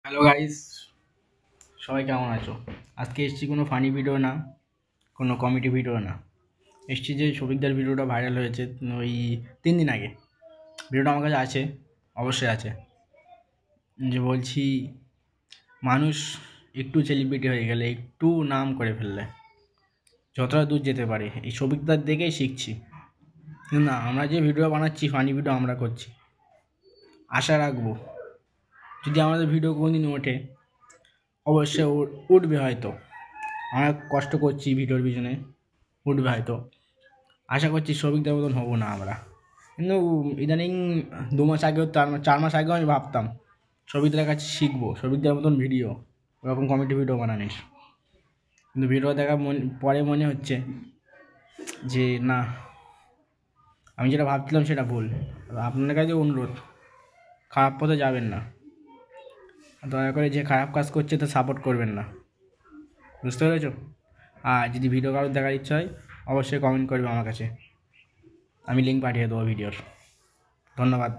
Hello guys, সবাই কেমন আছো? আজকে এসছি কোনো ফানি ভিডিও না, কোনো কমেডি ভিডিও না। এসছি যে সবিকদার ভিডিওটা ভাইরাল হয়েছে ওই 3 দিন আগে। ভিডিওটা আমার কাছে আছে, অবশ্যই আছে। যে বলছি, মানুষ একটু সেলিব্রিটি হয়ে গেলে, একটু নাম করে ফেললে যতটা দূর যেতে পারে, এই সবিকদার দেখেই শিখছি। কিন্তু না, আমরা যে ভিডিও বানাচ্ছি, ফানি ভিডিও আমরা করছি। আশা রাখবো যদি আমাদের ভিডিও কোনোদিন ওঠে, অবশ্যই উঠবে হয়তো। আমরা কষ্ট করছি ভিডিওর পিছনে, উঠবে হয়তো। আশা করছি সৌভিকদের মতন হবো না আমরা। কিন্তু ইদানিং 2 মাস আগেও 4 মাস আগেও আমি ভাবতাম সৌভিকদের কাছে শিখবো, সৌভিকদের মতন ভিডিও, ওরকম কমেডি ভিডিও বানানির। কিন্তু ভিডিও দেখা পরে মনে হচ্ছে যে না, আমি যেটা ভাবছিলাম সেটা ভুল। আপনার কাছে অনুরোধ, খারাপ পথে যাবেন না, দয়া করে যে খারাপ কাজ করছে তো সাপোর্ট করবেন না, বুঝতে পেরেছো? আর যদি ভিডিও কারোর দেখার ইচ্ছা হয়, অবশ্যই কমেন্ট করবে আমার কাছে, আমি লিঙ্ক পাঠিয়ে দেবো ভিডিওর। ধন্যবাদ।